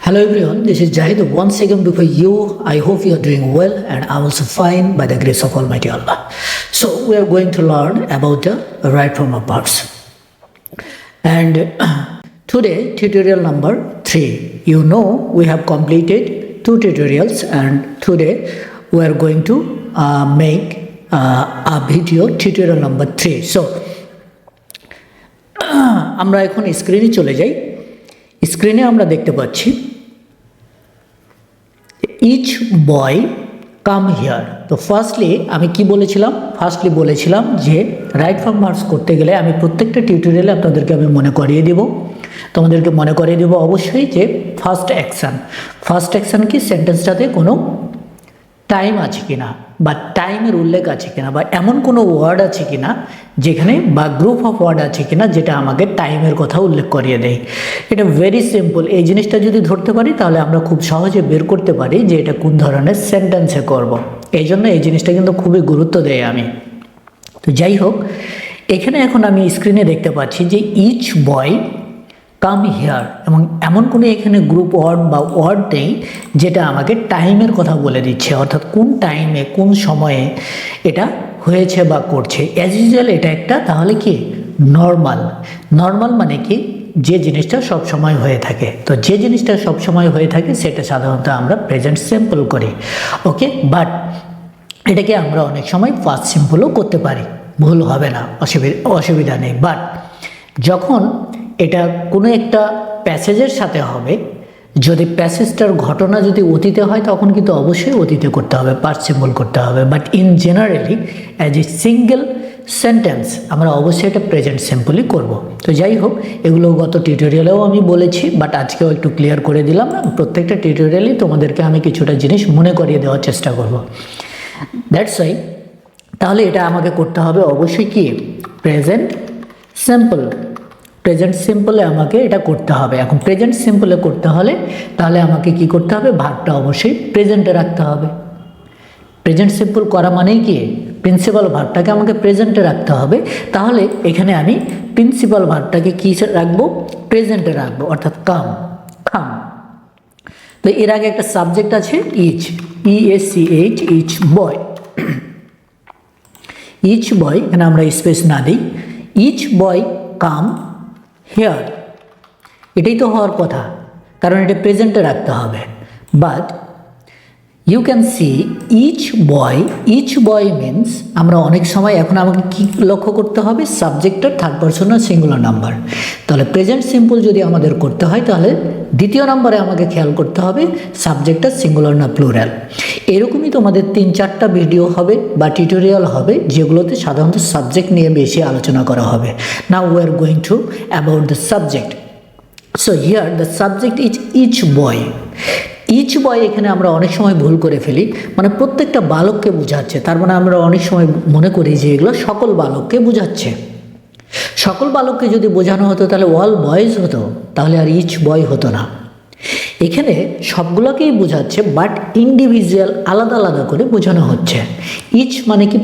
Hello everyone, this is Zahid once again before you. I hope you are doing well and I'm also fine by the grace of Almighty Allah. So we are going to learn about the right form of verbs. And today tutorial number 3. You know we have completed 2 tutorials and today we are going to make a video tutorial number 3. So আমরা এখন স্ক্রিনে চলে যাই। স্ক্রিনে আমরা দেখতে পাচ্ছি each boy come here. তো ফার্স্টলি আমি কি বলেছিলাম? ফার্স্টলি বলেছিলাম যে রাইট ফর্ম ভার্বস করতে গেলে আমি প্রত্যেকটা টিউটোরিয়ালে আপনাদেরকে আমি মনে করিয়ে দেব। তোমাদেরকে মনে করিয়ে দেব অবশ্যই যে ফার্স্ট অ্যাকশন কি সেন্টেন্সটাতে কোনো টাইম আছে কিনা বা টাইমের উল্লেখ আছে কিনা বা এমন কোনো ওয়ার্ড আছে কিনা যেখানে বা গ্রুপ অফ ওয়ার্ড আছে কিনা যেটা আমাকে টাইমের কথা উল্লেখ করিয়ে দেয়। এটা ভেরি সিম্পল। এই জিনিসটা যদি ধরতে পারি তাহলে আমরা খুব সহজে বের করতে পারি যে এটা কোন ধরনের সেন্টেন্সে করব। এই জন্য এই জিনিসটা কিন্তু খুবই গুরুত্ব দেয় আমি। তো যাই হোক, এখানে এখন আমি স্ক্রিনে দেখতে পাচ্ছি যে ইচ বয় কাম হিয়ার এবং এমন কোনো এখানে গ্রুপ ওয়ার্ড বা ওয়ার্ড নেই যেটা আমাকে টাইমের কথা বলে দিচ্ছে, অর্থাৎ কোন টাইমে কোন সময়ে এটা হয়েছে বা করছে। অ্যাজ ইউজুয়াল এটা একটা তাহলে কি নর্মাল মানে কি যে জিনিসটা সব সময় হয়ে থাকে। তো যে জিনিসটা সব সময় হয়ে থাকে সেটা সাধারণত আমরা প্রেজেন্ট সিম্পল করি, ওকে। বাট এটাকে আমরা অনেক সময় পাস্ট সিম্পলও করতে পারি, ভুল হবে না, অসুবিধা নেই। বাট যখন এটা কোনো একটা প্যাসেজের সাথে হবে, যদি প্যাসেজটার ঘটনা যদি অতীতে হয় তখন কিন্তু অবশ্যই অতীতে করতে হবে, পাস্ট সিম্পল করতে হবে। But in generally as a single sentence আমরা অবশ্যই এটা প্রেজেন্ট সিম্পলই করব। তো যাই হোক, এগুলো গত টিউটোরিয়ালেও আমি বলেছি, বাট আজকেও একটু ক্লিয়ার করে দিলাম। প্রত্যেকটা টিউটোরিয়ালেই তোমাদেরকে আমি কিছুটা জিনিস মনে করিয়ে দেওয়ার চেষ্টা করব। দ্যাটস ওয়াই তাহলে এটা আমাকে করতে হবে অবশ্যই কি প্রেজেন্ট সিম্পলে আমাকে এটা করতে হবে। এখন প্রেজেন্ট সিম্পলে করতে হলে তাহলে আমাকে কি করতে হবে? ভার্বটা অবশ্যই প্রেজেন্টে রাখতে হবে। প্রেজেন্ট সিম্পল করা মানেই কি প্রিন্সিপাল ভার্বটাকে আমাকে প্রেজেন্টে রাখতে হবে। তাহলে এখানে আমি প্রিন্সিপাল ভার্বটাকে কি রাখবো? প্রেজেন্টে রাখবো, অর্থাৎ কাম। তো এর আগে একটা সাবজেক্ট আছে each, EACH, each boy. Each boy, এখানে আমরা স্পেস না দিই, ইচ বয় কাম হেয়ার, এটাই তো হওয়ার কথা, কারণ এটা প্রেজেন্টে রাখতে হবে। But you can see each boy means আমরা অনেক সময় এখন আমাকে কি লক্ষ্য করতে হবে? সাবজেক্টের থার্ড পারসনের সিঙ্গুলার নাম্বার। তাহলে প্রেজেন্ট সিম্পল যদি আমাদের করতে হয় তাহলে দ্বিতীয় নম্বরে আমাকে খেয়াল করতে হবে সাবজেক্টটা সিঙ্গুলার না প্লুরাল। এরকমই তোমাদের 3-4টা ভিডিও হবে বা টিউটোরিয়াল হবে যেগুলোতে সাধারণত সাবজেক্ট নিয়ে বেশি আলোচনা করা হবে। Now we are going to about the subject. So here the subject is each boy. Each boy এখানে আমরা অনেক সময় ভুল করে ফেলি, মানে প্রত্যেকটা বালককে বোঝাচ্ছে। তার মানে আমরা অনেক সময় মনে করি যে এগুলো সকল বালককে বোঝাচ্ছে। সকল বালককে যদি বোঝানো হতো তাহলে অল বয়েজ হতো, তাহলে আর ইচ বয় হতো না। এখানে সবগুলোকেই বোঝাচ্ছে, বাট ইন্ডিভিজুয়াল আলাদা আলাদা করে বোঝানো হচ্ছে। ইচ মানে কি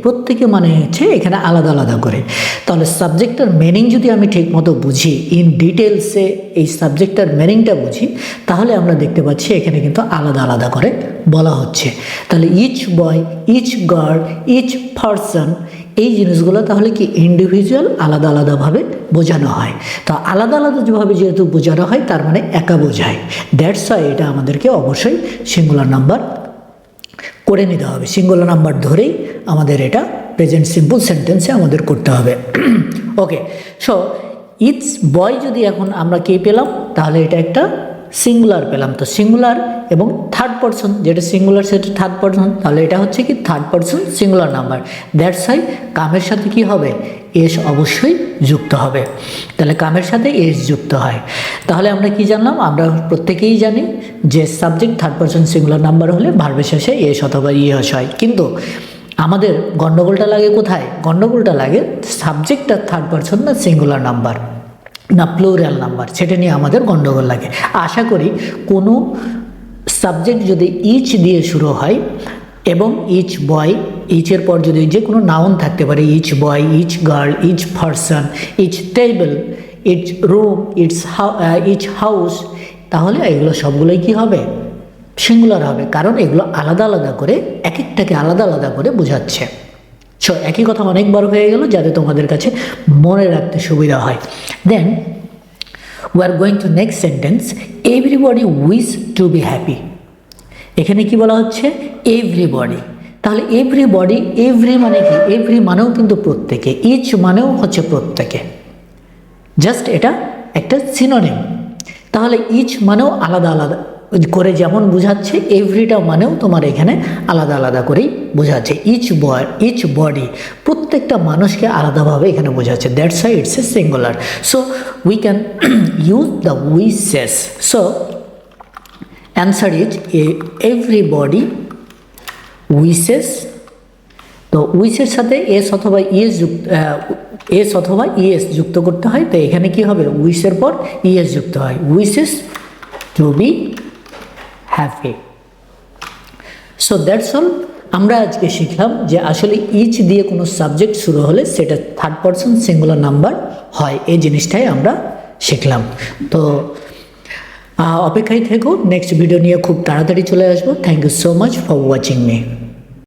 প্রত্যেকে মানে হচ্ছে এখানে আলাদা আলাদা করে। তাহলে সাবজেক্টটার মিনিং যদি আমি ঠিক মতো বুঝি, ইন ডিটেলসে এই সাবজেক্টটার মিনিংটা বুঝি, তাহলে আমরা দেখতে পাচ্ছি এখানে কিন্তু আলাদা আলাদা করে বলা হচ্ছে। তাহলে each boy, each girl, each person, এই জিনিসগুলো তাহলে কি ইন্ডিভিজুয়াল আলাদা আলাদাভাবে বোঝানো হয়। তো আলাদা আলাদাভাবে যেহেতু বোঝানো হয় তার মানে একা বোঝায়। দ্যাটস ওয়াই এটা আমাদেরকে অবশ্যই সিঙ্গুলার নাম্বার করে নিতে হবে। সিঙ্গুলার নাম্বার ধরেই আমাদের এটা প্রেজেন্ট সিম্পল সেন্টেন্সে আমাদের করতে হবে। ওকে, সো ইটস বয় যদি এখন আমরা কে পেলাম, তাহলে এটা একটা সিঙ্গুলার পেলাম। তো সিঙ্গুলার এবং থার্ড পারসন, যেটা সিঙ্গুলার সেটা থার্ড পারসন, তাহলে এটা হচ্ছে কি third person singular number. That's why কামের সাথে কি হবে? এস অবশ্যই যুক্ত হবে। তাহলে কামের সাথে এস যুক্ত হয়। তাহলে আমরা কি জানলাম? আমরা প্রত্যেকেই জানি যে subject third person singular number হলে ভার্বের শেষে এস অথবা ইএস হয়। কিন্তু আমাদের গণ্ডগোলটা লাগে কোথায়? গণ্ডগোলটা লাগে সাবজেক্টটা থার্ড পারসন না সিঙ্গুলার নাম্বার না প্লুরাল নাম্বার, সেটা নিয়ে আমাদের গণ্ডগোল লাগে। আশা করি কোনো সাবজেক্ট যদি ইচ দিয়ে শুরু হয় এবং ইচ বয়, ইচের পর যদি যে কোনো নাউন থাকতে পারে, each boy, each girl, each person, each table, each room, each house, তাহলে এগুলো সবগুলোই কি হবে, সিঙ্গুলার হবে, কারণ এগুলো আলাদা আলাদা করে এক একটাকে আলাদা আলাদা করে বোঝাচ্ছে। সো একই কথা অনেকবার হয়ে গেল যাতে তোমাদের কাছে মনে রাখতে সুবিধা হয়। দেন we are going to next sentence, everybody wish to be happy। এখানে কি বলা হচ্ছে, এভরিবডি। তাহলে এভরিবডি, এভরি মানে কি, এভরি মানেও কিন্তু প্রত্যেকে, ইচ মানেও হচ্ছে প্রত্যেকে, জাস্ট এটা একটা সিনোনিম। তাহলে ইচ মানেও আলাদা আলাদা করে যেমন বোঝাচ্ছে, এভরিটা মানেও তোমার এখানে আলাদা আলাদা করেই বোঝাচ্ছে। ইচ বডি, প্রত্যেকটা মানুষকে আলাদাভাবে এখানে বোঝাচ্ছে, that's why it's a singular. So we can use the wishes. So answer is everybody wishes. তো উইশের সাথে এস অথবা ইএস যুক্ত করতে হয়, তো এখানে কি হবে, উইশের পর ইএস যুক্ত হয়, wishes to be happy. So that's all. আমরা আজকে শিখলাম যে আসলে ইচ দিয়ে কোনো সাবজেক্ট শুরু হলে সেটা থার্ড পারসন সিঙ্গুলার নাম্বার হয়, এই জিনিসটাই আমরা শিখলাম। তো অপেক্ষায় থেকো, নেক্সট ভিডিও নিয়ে খুব তাড়াতাড়ি চলে আসবো। Thank you so much for watching me.